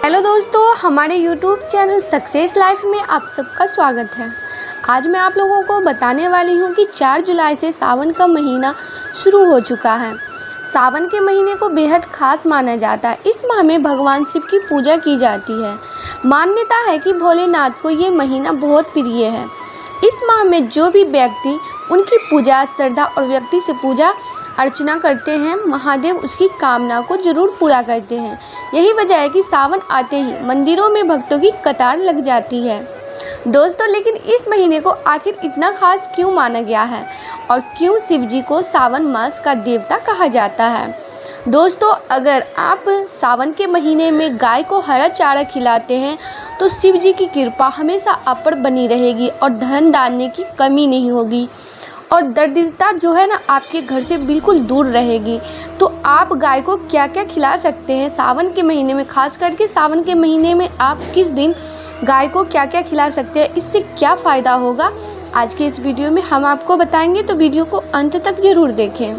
Hello दोस्तों, हमारे YouTube channel success life में आप सबका स्वागत है। आज मैं आप लोगों को बताने वाली हूँ कि 4 जुलाई से सावन का महीना शुरू हो चुका है। सावन के महीने को बेहद खास माना जाता है। इस माह में भगवान शिव की पूजा की जाती है। मान्यता है कि भोलेनाथ को ये महीना बहुत प्रिय है। इस माह में जो भी व्यक्ति उनकी पूजा, श्रद्धा और व्यक्ति से पूजा अर्चना करते हैं, महादेव उसकी कामना को जरूर पूरा करते हैं। यही वजह है कि सावन आते ही मंदिरों में भक्तों की कतार लग जाती है। दोस्तों, लेकिन इस महीने को आखिर इतना खास क्यों माना गया है और क्यों शिव जी को सावन मास का देवता कहा जाता है? दोस्तों, अगर आप सावन के महीने में गाय को हरा चारा खिलाते हैं तो शिव जी की कृपा हमेशा आप पर बनी रहेगी और धन दाने की कमी नहीं होगी और दरिद्रता जो है ना आपके घर से बिल्कुल दूर रहेगी। तो आप गाय को क्या क्या खिला सकते हैं सावन के महीने में? खास करके सावन के महीने में आप किस दिन गाय को क्या क्या खिला सकते हैं, इससे क्या फ़ायदा होगा, आज के इस वीडियो में हम आपको बताएंगे। तो वीडियो को अंत तक ज़रूर देखें।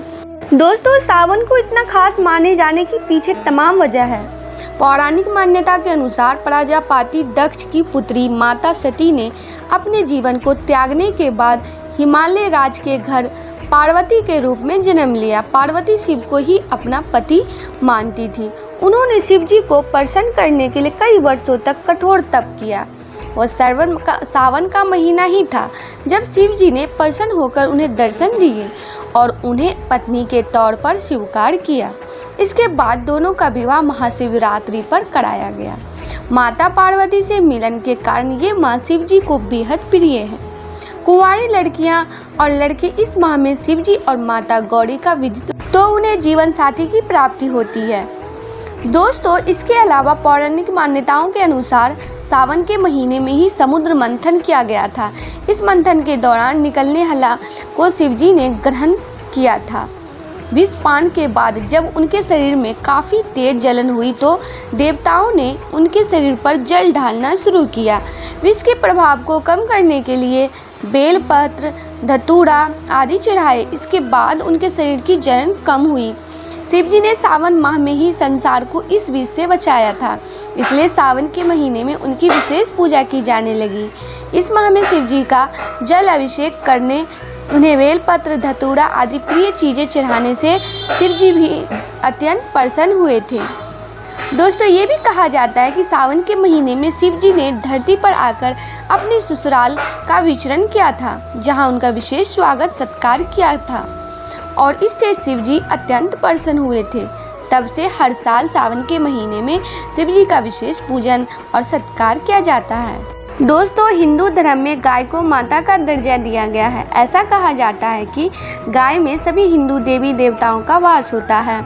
दोस्तों, सावन को इतना खास माने जाने के पीछे तमाम वजह है। पौराणिक मान्यता के अनुसार प्रजापति दक्ष की पुत्री माता सती ने अपने जीवन को त्यागने के बाद हिमालय राज के घर पार्वती के रूप में जन्म लिया। पार्वती शिव को ही अपना पति मानती थी। उन्होंने शिव जी को प्रसन्न करने के लिए कई वर्षों तक कठोर तप किया। वह सावन का महीना ही था जब शिव जी ने प्रसन्न होकर उन्हें दर्शन दिए और उन्हें पत्नी के तौर पर स्वीकार किया। इसके बाद दोनों का विवाह महाशिवरात्रि पर कराया गया। माता पार्वती से मिलन के कारण ये माँ शिव जी को बेहद प्रिय है। कुंवारी लड़कियां और लड़के इस माह में शिव जी और माता गौरी का विधि तो उन्हें जीवन साथी की प्राप्ति होती है। दोस्तों, इसके अलावा पौराणिक मान्यताओं के अनुसार सावन के महीने में ही समुद्र मंथन किया गया था। इस मंथन के दौरान निकलने हला को शिव जी ने ग्रहण किया था। विष पान के बाद जब उनके शरीर में काफ़ी तेज जलन हुई तो देवताओं ने उनके शरीर पर जल ढालना शुरू किया। विष के प्रभाव को कम करने के लिए बेलपत्र, धतूरा आदि चढ़ाए। इसके बाद उनके शरीर की जलन कम हुई। शिव जी ने सावन माह में ही संसार को इस विष से बचाया था, इसलिए सावन के महीने में उनकी विशेष पूजा की जाने लगी। इस माह में शिव जी का जल अभिषेक करने, उन्हें बेलपत्र, धतूरा आदि प्रिय चीज़ें चढ़ाने से शिव जी भी अत्यंत प्रसन्न हुए थे। दोस्तों, ये भी कहा जाता है कि सावन के महीने में शिव जी ने धरती पर आकर अपने ससुराल का विचरण किया था, जहां उनका विशेष स्वागत सत्कार किया था और इससे शिव जी अत्यंत प्रसन्न हुए थे। तब से हर साल सावन के महीने में शिव जी का विशेष पूजन और सत्कार किया जाता है। दोस्तों, हिंदू धर्म में गाय को माता का दर्जा दिया गया है। ऐसा कहा जाता है कि गाय में सभी हिंदू देवी देवताओं का वास होता है,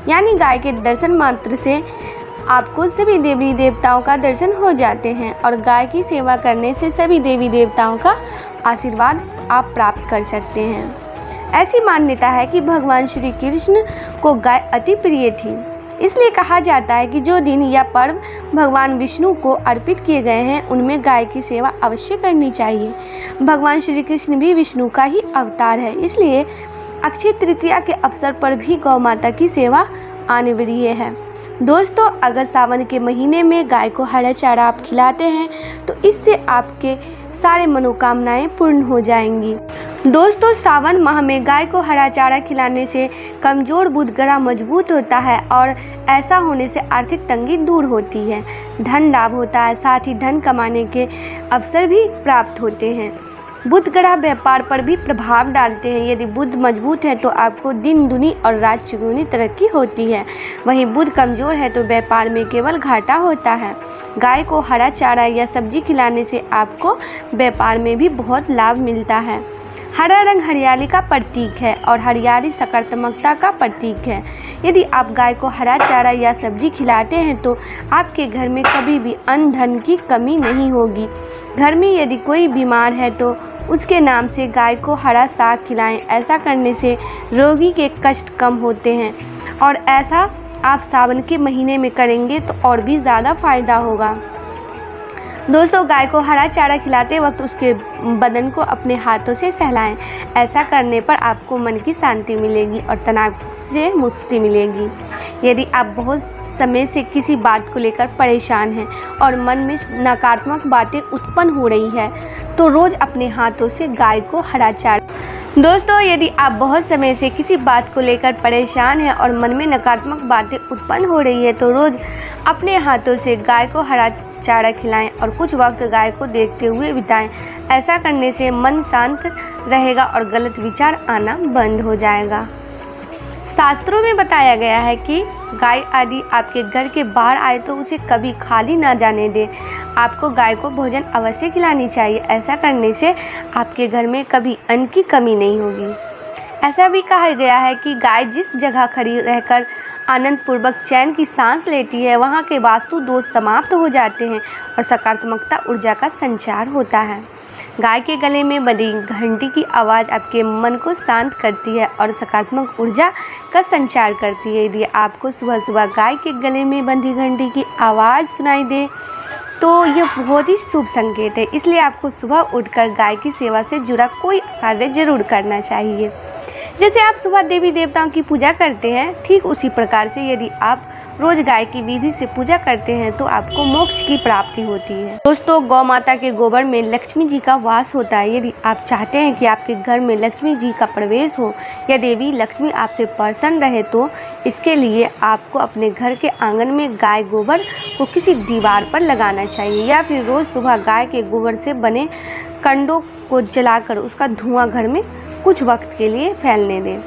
यानी गाय के दर्शन मात्र से आपको सभी देवी देवताओं का दर्शन हो जाते हैं और गाय की सेवा करने से सभी देवी देवताओं का आशीर्वाद आप प्राप्त कर सकते हैं। ऐसी मान्यता है कि भगवान श्री कृष्ण को गाय अति प्रिय थी, इसलिए कहा जाता है कि जो दिन या पर्व भगवान विष्णु को अर्पित किए गए हैं उनमें गाय की सेवा अवश्य करनी चाहिए। भगवान श्री कृष्ण भी विष्णु का ही अवतार है, इसलिए अक्षय तृतीया के अवसर पर भी गौ माता की सेवा अनिवार्य है। दोस्तों, अगर सावन के महीने में गाय को हरा चारा आप खिलाते हैं तो इससे आपके सारे मनोकामनाएं पूर्ण हो जाएंगी। दोस्तों, सावन माह में गाय को हरा चारा खिलाने से कमज़ोर बुध ग्रह मजबूत होता है और ऐसा होने से आर्थिक तंगी दूर होती है, धन लाभ होता है, साथ ही धन कमाने के अवसर भी प्राप्त होते हैं। बुध ग्रह व्यापार पर भी प्रभाव डालते हैं। यदि बुध मजबूत है तो आपको दिन दुनी और रात चौगुनी तरक्की होती है। वहीं बुध कमज़ोर है तो व्यापार में केवल घाटा होता है। गाय को हरा चारा या सब्जी खिलाने से आपको व्यापार में भी बहुत लाभ मिलता है। हरा रंग हरियाली का प्रतीक है और हरियाली सकारात्मकता का प्रतीक है। यदि आप गाय को हरा चारा या सब्जी खिलाते हैं तो आपके घर में कभी भी अन्न धन की कमी नहीं होगी। घर में यदि कोई बीमार है तो उसके नाम से गाय को हरा साग खिलाएं। ऐसा करने से रोगी के कष्ट कम होते हैं और ऐसा आप सावन के महीने में करेंगे तो और भी ज़्यादा फायदा होगा। दोस्तों, गाय को हरा चारा खिलाते वक्त उसके बदन को अपने हाथों से सहलाएं। ऐसा करने पर आपको मन की शांति मिलेगी और तनाव से मुक्ति मिलेगी। यदि आप बहुत समय से किसी बात को लेकर परेशान हैं और मन में नकारात्मक बातें उत्पन्न हो रही है तो रोज़ अपने हाथों से गाय को हरा चारा दोस्तों, यदि आप बहुत समय से किसी बात को लेकर परेशान हैं और मन में नकारात्मक बातें उत्पन्न हो रही है तो रोज़ अपने हाथों से गाय को हरा चारा खिलाएं और कुछ वक्त गाय को देखते हुए बिताएं। ऐसा करने से मन शांत रहेगा और गलत विचार आना बंद हो जाएगा। शास्त्रों में बताया गया है कि गाय आदि आपके घर के बाहर आए तो उसे कभी खाली ना जाने दें। आपको गाय को भोजन अवश्य खिलानी चाहिए। ऐसा करने से आपके घर में कभी अन्न की कमी नहीं होगी। ऐसा भी कहा गया है कि गाय जिस जगह खड़ी रहकर आनंद पूर्वक चैन की सांस लेती है वहाँ के वास्तु दोष समाप्त हो जाते हैं और सकारात्मकता ऊर्जा का संचार होता है। गाय के गले में बंधी घंटी की आवाज़ आपके मन को शांत करती है और सकारात्मक ऊर्जा का संचार करती है। यदि आपको सुबह सुबह गाय के गले में बंधी घंटी की आवाज़ सुनाई दे तो यह बहुत ही शुभ संकेत है। इसलिए आपको सुबह उठकर गाय की सेवा से जुड़ा कोई कार्य जरूर करना चाहिए। जैसे आप सुबह देवी देवताओं की पूजा करते हैं, ठीक उसी प्रकार से यदि आप रोज गाय की विधि से पूजा करते हैं तो आपको मोक्ष की प्राप्ति होती है। दोस्तों, गौ माता के गोबर में लक्ष्मी जी का वास होता है। यदि आप चाहते हैं कि आपके घर में लक्ष्मी जी का प्रवेश हो या देवी लक्ष्मी आपसे प्रसन्न रहे तो इसके लिए आपको अपने घर के आंगन में गाय गोबर को किसी दीवार पर लगाना चाहिए या फिर रोज़ सुबह गाय के गोबर से बने कंडों को जलाकर उसका धुआं घर में कुछ वक्त के लिए फैलने दें।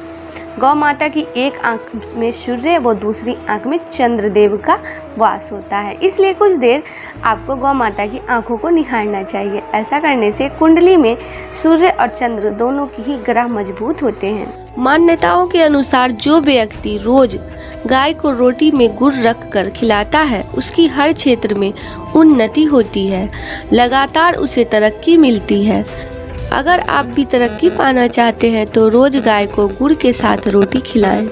गौ माता की एक आंख में सूर्य व दूसरी आंख में चंद्रदेव का वास होता है, इसलिए कुछ देर आपको गौ माता की आंखों को निहारना चाहिए। ऐसा करने से कुंडली में सूर्य और चंद्र दोनों की ही ग्रह मजबूत होते हैं। मान्यताओं के अनुसार जो व्यक्ति रोज गाय को रोटी में गुड़ रख कर खिलाता है उसकी हर क्षेत्र में उन्नति होती है, लगातार उसे तरक्की मिलती है। अगर आप भी तरक्की पाना चाहते हैं तो रोज गाय को गुड़ के साथ रोटी खिलाएं।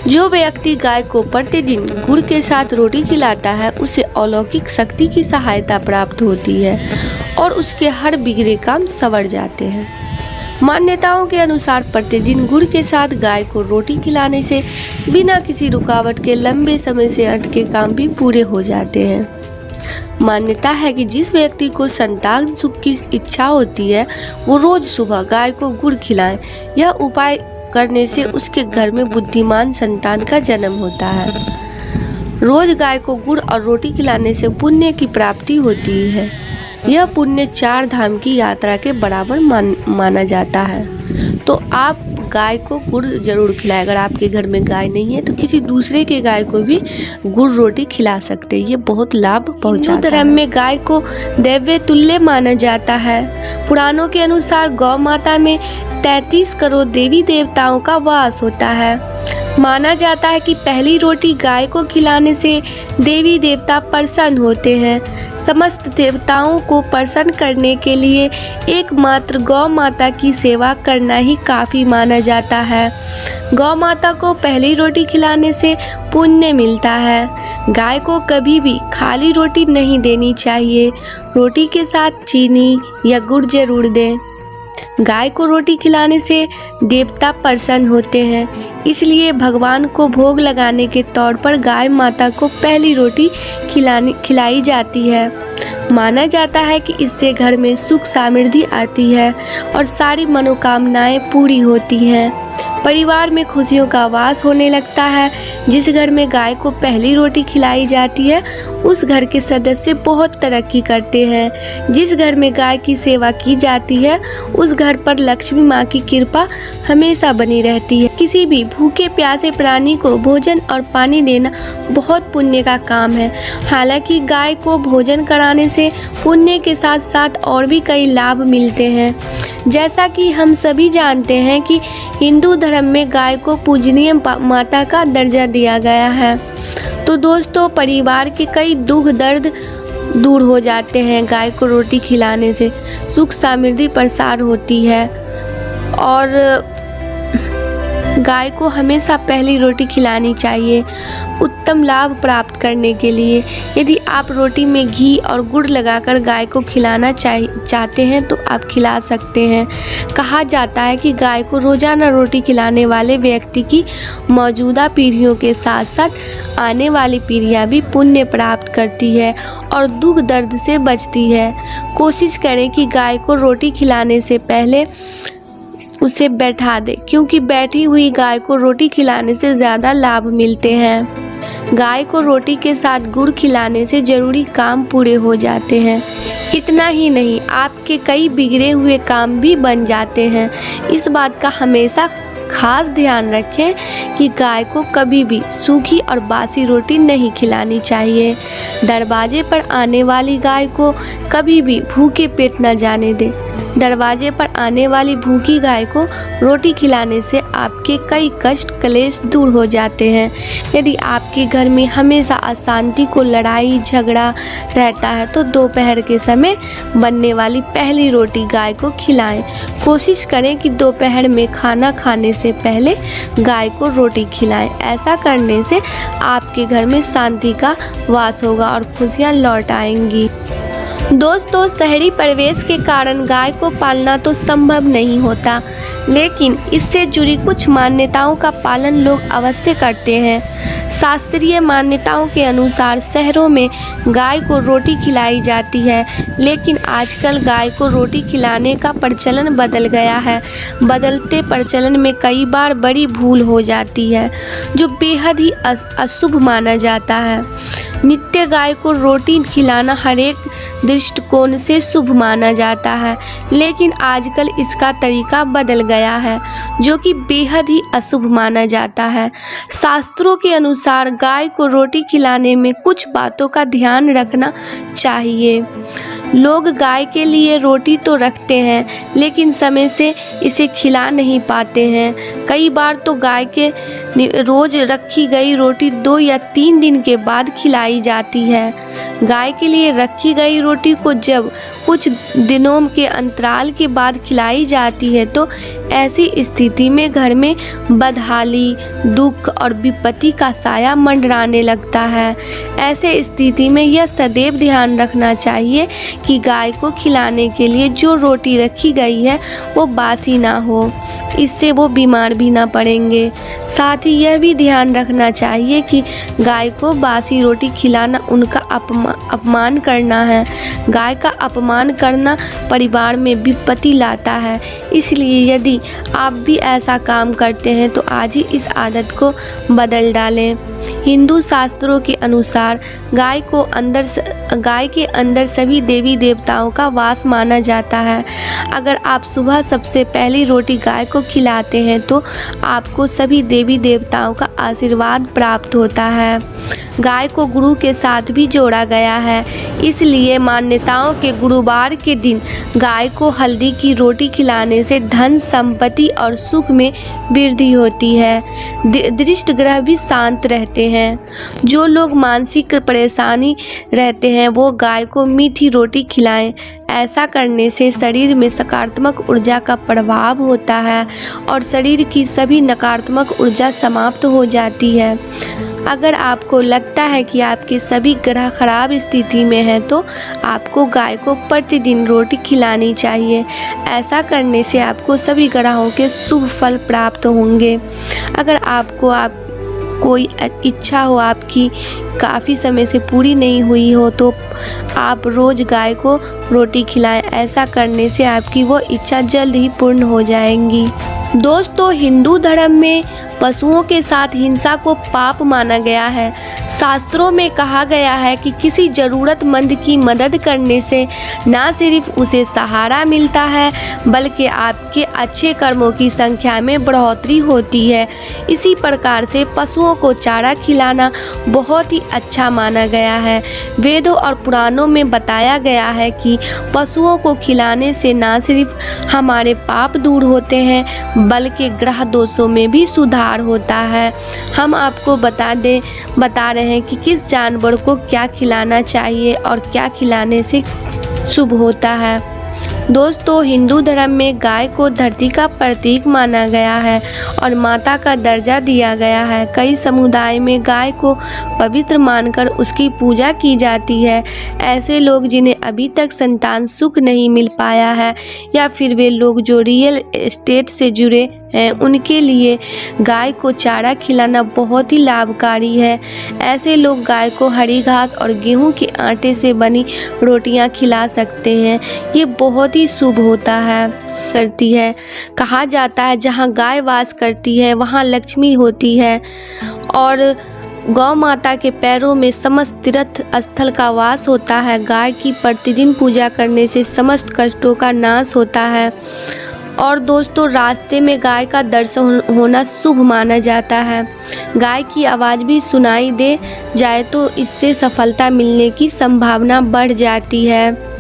जो व्यक्ति गाय को प्रतिदिन गुड़ के साथ रोटी खिलाता है उसे अलौकिक शक्ति की सहायता प्राप्त होती है और उसके हर बिगड़े काम संवर जाते हैं। मान्यताओं के अनुसार प्रतिदिन गुड़ के साथ गाय को रोटी खिलाने से बिना किसी रुकावट के लंबे समय से अटके काम भी पूरे हो जाते हैं। मान्यता है कि जिस व्यक्ति को संतान सुख की इच्छा होती है वो रोज सुबह गाय को गुड़ खिलाएं। यह उपाय करने से उसके घर में बुद्धिमान संतान का जन्म होता है। रोज गाय को गुड़ और रोटी खिलाने से पुण्य की प्राप्ति होती है। यह पुण्य 4 धाम की यात्रा के बराबर माना जाता है। तो आप गाय को गुड़ जरूर खिलाएं। अगर आपके घर में गाय नहीं है तो किसी दूसरे के गाय को भी गुड़ रोटी खिला सकते हैं। ये बहुत लाभ पहुंचाता है। हिंदू धर्म में गाय को दैव्य तुल्य माना जाता है। पुराणों के अनुसार गौ माता में 33 करोड़ देवी देवताओं का वास होता है। माना जाता है कि पहली रोटी गाय को खिलाने से देवी देवता प्रसन्न होते हैं। समस्त देवताओं को प्रसन्न करने के लिए एकमात्र गौ माता की सेवा करना ही काफ़ी माना जाता है। गौ माता को पहली रोटी खिलाने से पुण्य मिलता है। गाय को कभी भी खाली रोटी नहीं देनी चाहिए। रोटी के साथ चीनी या गुड़ जरूर दें। गाय को रोटी खिलाने से देवता प्रसन्न होते हैं, इसलिए भगवान को भोग लगाने के तौर पर गाय माता को पहली रोटी खिलाई जाती है। माना जाता है कि इससे घर में सुख समृद्धि आती है और सारी मनोकामनाएं पूरी होती हैं। परिवार में खुशियों का वास होने लगता है। जिस घर में गाय को पहली रोटी खिलाई जाती है उस घर के सदस्य बहुत तरक्की करते हैं। जिस घर में गाय की सेवा की जाती है उस घर पर लक्ष्मी माँ की कृपा हमेशा बनी रहती है। किसी भी भूखे प्यासे प्राणी को भोजन और पानी देना बहुत पुण्य का काम है। हालांकि गाय को भोजन कराने से पुण्य के साथ साथ और भी कई लाभ मिलते हैं। जैसा कि हम सभी जानते हैं कि हिंदू धर्म में गाय को पूजनीय माता का दर्जा दिया गया है। तो दोस्तों, परिवार के कई दुख दर्द दूर हो जाते हैं। गाय को रोटी खिलाने से सुख समृद्धि प्रसार होती है और गाय को हमेशा पहली रोटी खिलानी चाहिए उत्तम लाभ प्राप्त करने के लिए। यदि आप रोटी में घी और गुड़ लगाकर गाय को खिलाना चाहते हैं तो आप खिला सकते हैं। कहा जाता है कि गाय को रोजाना रोटी खिलाने वाले व्यक्ति की मौजूदा पीढ़ियों के साथ साथ आने वाली पीढ़ियां भी पुण्य प्राप्त करती है और दुख दर्द से बचती है। कोशिश करें कि गाय को रोटी खिलाने से पहले उसे बैठा दें, क्योंकि बैठी हुई गाय को रोटी खिलाने से ज़्यादा लाभ मिलते हैं। गाय को रोटी के साथ गुड़ खिलाने से ज़रूरी काम पूरे हो जाते हैं। इतना ही नहीं, आपके कई बिगड़े हुए काम भी बन जाते हैं। इस बात का हमेशा खास ध्यान रखें कि गाय को कभी भी सूखी और बासी रोटी नहीं खिलानी चाहिए। दरवाजे पर आने वाली गाय को कभी भी भूखे पेट न जाने दें। दरवाजे पर आने वाली भूखी गाय को रोटी खिलाने से आपके कई कष्ट क्लेश दूर हो जाते हैं। यदि आपके घर में हमेशा अशांति को लड़ाई झगड़ा रहता है तो दोपहर के समय बनने वाली पहली रोटी गाय को खिलाएं। कोशिश करें कि दोपहर में खाना खाने से पहले गाय को रोटी खिलाएं। ऐसा करने से आपके घर में शांति का वास होगा और खुशियां लौट आएंगी। दोस्तों, शहरी परिवेश के कारण गाय को पालना तो संभव नहीं होता, लेकिन इससे जुड़ी कुछ मान्यताओं का पालन लोग अवश्य करते हैं। शास्त्रीय मान्यताओं के अनुसार शहरों में गाय को रोटी खिलाई जाती है, लेकिन आजकल गाय को रोटी खिलाने का प्रचलन बदल गया है। बदलते प्रचलन में कई बार बड़ी भूल हो जाती है, जो बेहद ही अशुभ माना जाता है। नित्य गाय को रोटी खिलाना हर एक दृष्टिकोण से शुभ माना जाता है, लेकिन आजकल इसका तरीका बदल गया है, जो कि बेहद ही अशुभ माना जाता है। शास्त्रों के अनुसार गाय को रोटी खिलाने में कुछ बातों का ध्यान रखना चाहिए। लोग गाय के लिए रोटी तो रखते हैं, लेकिन समय से इसे खिला नहीं पाते हैं। कई बार तो गाय के रोज रखी गई रोटी 2 या 3 दिन के बाद खिलाई जाती है। गाय के लिए रखी गई रोटी को जब कुछ दिनों के अंतराल के बाद खिलाई जाती है तो ऐसी स्थिति में घर में बदहाली, दुख और विपत्ति का साया मंडराने लगता है। ऐसे स्थिति में यह सदैव ध्यान रखना चाहिए कि गाय को खिलाने के लिए जो रोटी रखी गई है वो बासी ना हो, इससे वो बीमार भी ना पड़ेंगे। साथ ही यह भी ध्यान रखना चाहिए कि गाय को बासी रोटी खिलाना उनका अपमान करना है। गाय का अपमान करना परिवार में विपत्ति लाता है, इसलिए यदि आप भी ऐसा काम करते हैं तो आज ही इस आदत को बदल डालें। हिंदू शास्त्रों के अनुसार गाय के अंदर सभी देवी देवताओं का वास माना जाता है। अगर आप सुबह सबसे पहली रोटी गाय को खिलाते हैं तो आपको सभी देवी देवताओं का आशीर्वाद प्राप्त होता है। गाय को गुरु के साथ भी जोड़ा गया है, इसलिए मान्यताओं के गुरुवार के दिन गाय को हल्दी की रोटी खिलाने से धन संपत्ति और सुख में वृद्धि होती है। दृष्ट ग्रह भी शांत रहते हैं। जो लोग मानसिक परेशानी रहते हैं वो गाय को मीठी रोटी खिलाएं। ऐसा करने से शरीर में सकारात्मक ऊर्जा का प्रभाव होता है और शरीर की सभी नकारात्मक ऊर्जा समाप्त हो जाती है। अगर आपको लगता है कि आपके सभी ग्रह खराब स्थिति में हैं तो आपको गाय को प्रतिदिन रोटी खिलानी चाहिए। ऐसा करने से आपको सभी ग्रहों के शुभ फल प्राप्त होंगे। अगर आपको कोई इच्छा हो आपकी काफ़ी समय से पूरी नहीं हुई हो तो आप रोज़ गाय को रोटी खिलाएं। ऐसा करने से आपकी वो इच्छा जल्द ही पूर्ण हो जाएंगी। दोस्तों, हिंदू धर्म में पशुओं के साथ हिंसा को पाप माना गया है। शास्त्रों में कहा गया है कि किसी ज़रूरतमंद की मदद करने से ना सिर्फ उसे सहारा मिलता है बल्कि आपके अच्छे कर्मों की संख्या में बढ़ोतरी होती है। इसी प्रकार से पशुओं को चारा खिलाना बहुत ही अच्छा माना गया है। वेदों और पुराणों में बताया गया है कि पशुओं को खिलाने से ना सिर्फ हमारे पाप दूर होते हैं बल्कि ग्रह दोषों में भी सुधार होता है। हम आपको बता रहे हैं कि किस जानवर को क्या खिलाना चाहिए और क्या खिलाने से शुभ होता है। दोस्तों, हिंदू धर्म में गाय को धरती का प्रतीक माना गया है और माता का दर्जा दिया गया है। कई समुदाय में गाय को पवित्र मानकर उसकी पूजा की जाती है। ऐसे लोग जिन्हें अभी तक संतान सुख नहीं मिल पाया है या फिर वे लोग जो रियल एस्टेट से जुड़े हैं, उनके लिए गाय को चारा खिलाना बहुत ही लाभकारी है। ऐसे लोग गाय को हरी घास और गेहूं के आटे से बनी रोटियां खिला सकते हैं। ये बहुत ही शुभ होता है। कहा जाता है जहां गाय वास करती है वहां लक्ष्मी होती है और गौ माता के पैरों में समस्त तीर्थ स्थल का वास होता है। गाय की प्रतिदिन पूजा करने से समस्त कष्टों का नाश होता है। और दोस्तों, रास्ते में गाय का दर्शन होना शुभ माना जाता है। गाय की आवाज़ भी सुनाई दे जाए तो इससे सफलता मिलने की संभावना बढ़ जाती है।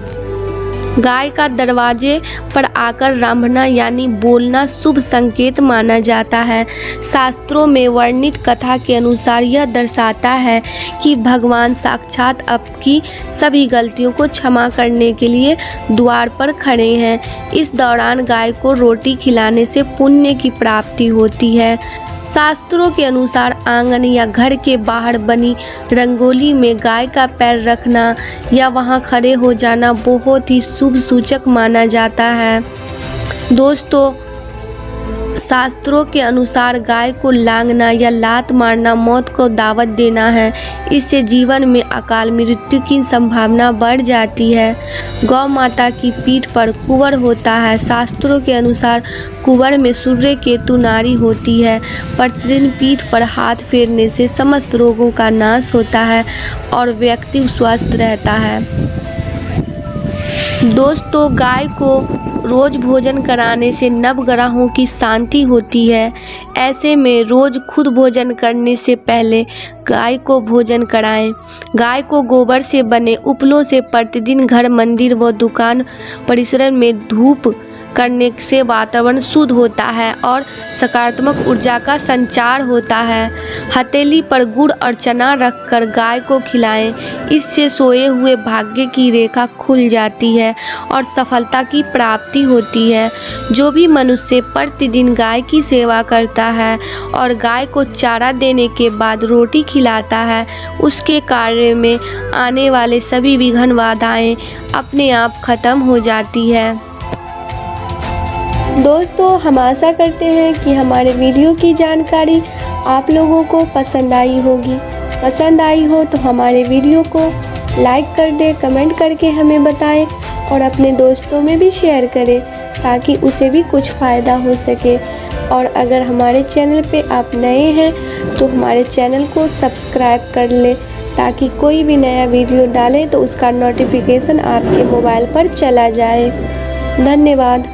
गाय का दरवाजे पर आकर रंभना यानी बोलना शुभ संकेत माना जाता है। शास्त्रों में वर्णित कथा के अनुसार यह दर्शाता है कि भगवान साक्षात आपकी सभी गलतियों को क्षमा करने के लिए द्वार पर खड़े हैं। इस दौरान गाय को रोटी खिलाने से पुण्य की प्राप्ति होती है। शास्त्रों के अनुसार आंगन या घर के बाहर बनी रंगोली में गाय का पैर रखना या वहां खड़े हो जाना बहुत ही शुभ सूचक माना जाता है। दोस्तों, शास्त्रों के अनुसार गाय को लांघना या लात मारना मौत को दावत देना है। इससे जीवन में अकाल मृत्यु की संभावना बढ़ जाती है। गौ माता की पीठ पर कुंवर होता है। शास्त्रों के अनुसार कुंवर में सूर्य केतु नारी होती है। प्रतिदिन पीठ पर हाथ फेरने से समस्त रोगों का नाश होता है और व्यक्ति स्वस्थ रहता है। दोस्तों, गाय को रोज भोजन कराने से नवग्रहों की शांति होती है। ऐसे में रोज खुद भोजन करने से पहले गाय को भोजन कराएं। गाय को गोबर से बने उपलों से प्रतिदिन घर, मंदिर व दुकान परिसर में धूप करने से वातावरण शुद्ध होता है और सकारात्मक ऊर्जा का संचार होता है। हथेली पर गुड़ और चना रखकर गाय को खिलाएं। इससे सोए हुए भाग्य की रेखा खुल जाती है और सफलता की प्राप्ति होती है। जो भी मनुष्य प्रतिदिन गाय की सेवा करता है और गाय को चारा देने के बाद रोटी खिलाता है, उसके कार्य में आने वाले सभी विघ्न बाधाएं अपने आप खत्म हो जाती है। दोस्तों, हम आशा करते हैं कि हमारे वीडियो की जानकारी आप लोगों को पसंद आई होगी। पसंद आई हो तो हमारे वीडियो को लाइक कर दें, कमेंट करके हमें बताएं और अपने दोस्तों में भी शेयर करें ताकि उसे भी कुछ फ़ायदा हो सके। और अगर हमारे चैनल पे आप नए हैं तो हमारे चैनल को सब्सक्राइब कर लें ताकि कोई भी नया वीडियो डालें तो उसका नोटिफिकेशन आपके मोबाइल पर चला जाए। धन्यवाद।